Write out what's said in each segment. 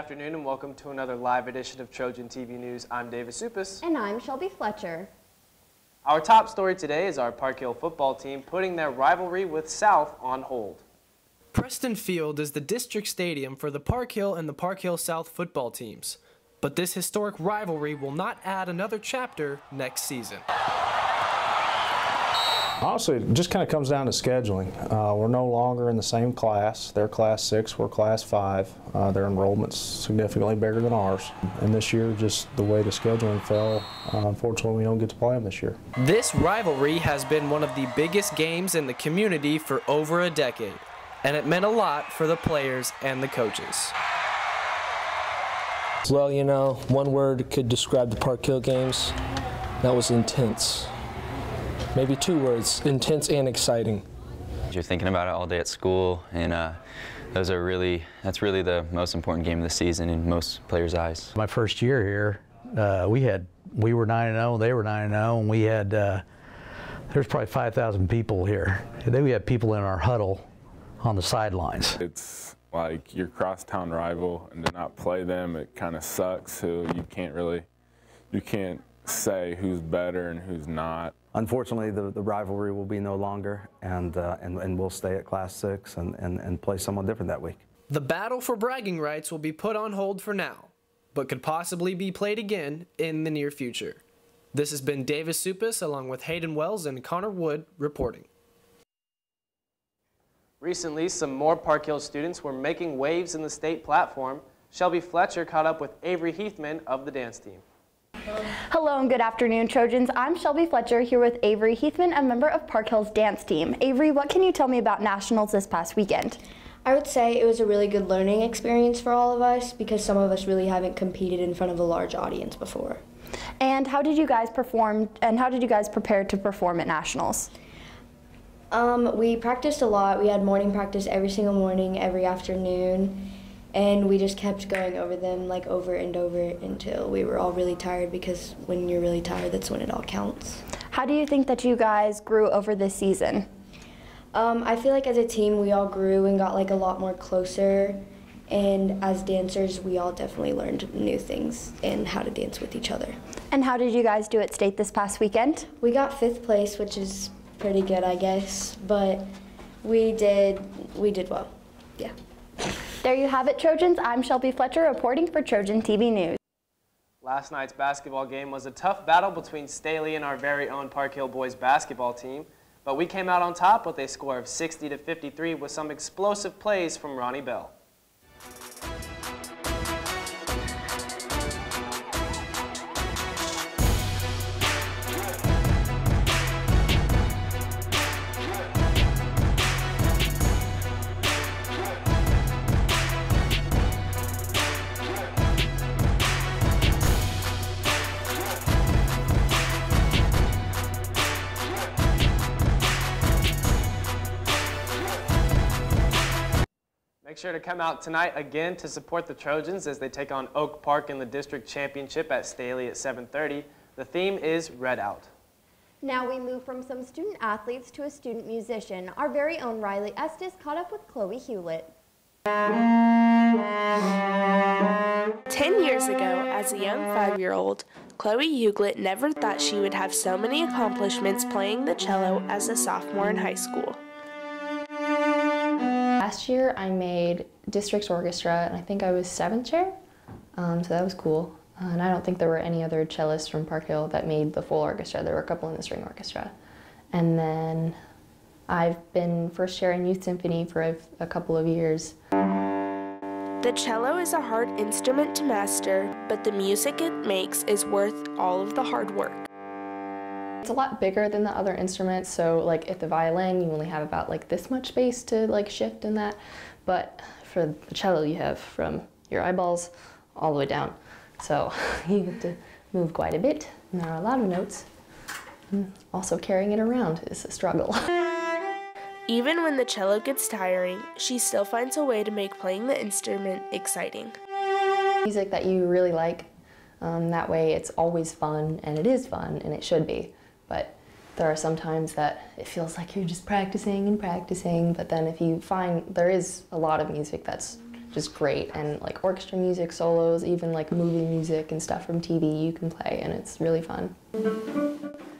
afternoon and welcome to another live edition of Trojan TV News. I'm David Supis. And I'm Shelby Fletcher. Our top story today is our Park Hill football team putting their rivalry with South on hold. Preston Field is the district stadium for the Park Hill and the Park Hill South football teams. But this historic rivalry will not add another chapter next season. Honestly, it just kind of comes down to scheduling. We're no longer in the same class. They're class 6, we're class 5. Their enrollment's significantly bigger than ours. And this year, just the way the scheduling fell, unfortunately we don't get to play them this year. This rivalry has been one of the biggest games in the community for over a decade. And it meant a lot for the players and the coaches. Well, you know, one word could describe the Park Hill games. That was intense. Maybe 2 words, intense and exciting. You're thinking about it all day at school, and that's really the most important game of the season in most players' eyes. My first year here, we were 9-0, they were 9-0, and we had there's probably 5,000 people here. And then we had people in our huddle on the sidelines. It's like your crosstown rival, and to not play them, it kind of sucks. So you can't say who's better and who's not. Unfortunately, the rivalry will be no longer, and we'll stay at Class 6 and play someone different that week. The battle for bragging rights will be put on hold for now, but could possibly be played again in the near future. This has been Davis Supis along with Hayden Wells and Connor Wood reporting. Recently, some more Park Hill students were making waves in the state platform. Shelby Fletcher caught up with Avery Heathman of the dance team. Hello and good afternoon, Trojans. I'm Shelby Fletcher here with Avery Heathman, a member of Park Hill's dance team. Avery, what can you tell me about nationals this past weekend? I would say it was a really good learning experience for all of us because some of us really haven't competed in front of a large audience before. And how did you guys perform, and how did you guys prepare to perform at nationals? We practiced a lot. We had morning practice every single morning, every afternoon, and we just kept going over them like over and over until we were all really tired, because when you're really tired, that's when it all counts. How do you think that you guys grew over this season? I feel like as a team, we all grew and got like a lot more closer, and as dancers, we all definitely learned new things and how to dance with each other. And how did you guys do at state this past weekend? We got 5th place, which is pretty good, I guess, but we did well, yeah. There you have it, Trojans. I'm Shelby Fletcher reporting for Trojan TV News. Last night's basketball game was a tough battle between Staley and our very own Park Hill boys basketball team, but we came out on top with a score of 60-53 with some explosive plays from Ronnie Bell. Make sure to come out tonight again to support the Trojans as they take on Oak Park in the district championship at Staley at 7:30. The theme is Red Out. Now we move from some student athletes to a student musician. Our very own Riley Estes caught up with Chloe Hewlett. 10 years ago, as a young 5-year-old, Chloe Hewlett never thought she would have so many accomplishments playing the cello as a sophomore in high school. Last year I made district orchestra, and I think I was 7th chair, so that was cool. And I don't think there were any other cellists from Park Hill that made the full orchestra. There were a couple in the string orchestra. And then I've been 1st chair in youth symphony for a couple of years. The cello is a hard instrument to master, but the music it makes is worth all of the hard work. It's a lot bigger than the other instruments, so like at the violin you only have about like this much space to like shift in that, but for the cello you have from your eyeballs all the way down, so you have to move quite a bit, and there are a lot of notes. Also carrying it around is a struggle. Even when the cello gets tiring, she still finds a way to make playing the instrument exciting. Music that you really like, that way it's always fun, and it is fun, and it should be. But there are some times that it feels like you're just practicing and practicing, but then if you find there is a lot of music that's just great. And like orchestra music, solos, even like movie music and stuff from TV you can play, and it's really fun.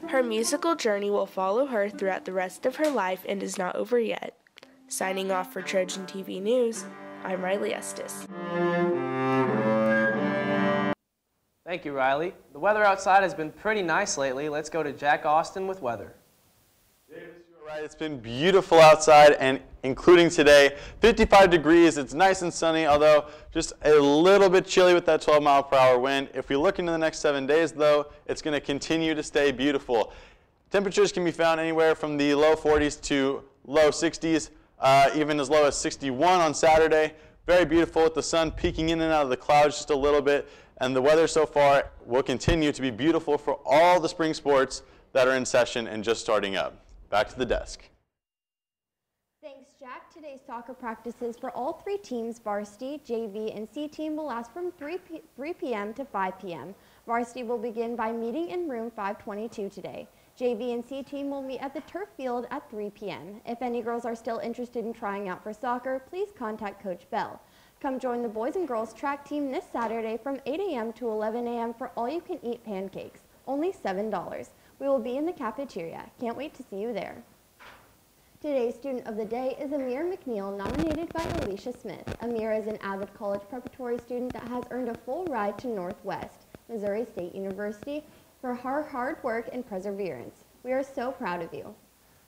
Her musical journey will follow her throughout the rest of her life and is not over yet. Signing off for Trojan TV News, I'm Riley Estes. Thank you, Riley. The weather outside has been pretty nice lately. Let's go to Jack Austin with weather. Right, it's been beautiful outside, and including today, 55 degrees. It's nice and sunny, although just a little bit chilly with that 12-mile-per-hour wind. If we look into the next 7 days, though, it's going to continue to stay beautiful. Temperatures can be found anywhere from the low 40s to low 60s, even as low as 61 on Saturday. Very beautiful with the sun peeking in and out of the clouds just a little bit, and the weather so far will continue to be beautiful for all the spring sports that are in session and just starting up. Back to the desk. Thanks, Jack. Today's soccer practices for all 3 teams, varsity, JV, and C team, will last from 3 p.m. to 5 p.m. Varsity will begin by meeting in room 522 today. JV and C team will meet at the turf field at 3 p.m. If any girls are still interested in trying out for soccer, please contact Coach Bell. Come join the boys and girls track team this Saturday from 8 a.m. to 11 a.m. for all-you-can-eat pancakes, only $7. We will be in the cafeteria. Can't wait to see you there. Today's student of the day is Amir McNeil, nominated by Alicia Smith. Amir is an avid college preparatory student that has earned a full ride to Northwest, Missouri State University, for her hard work and perseverance. We are so proud of you.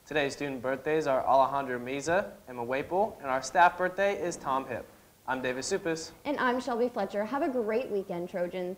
Today's student birthdays are Alejandra Meza, Emma Waple, and our staff birthday is Tom Hipp. I'm David Supis. And I'm Shelby Fletcher. Have a great weekend, Trojans.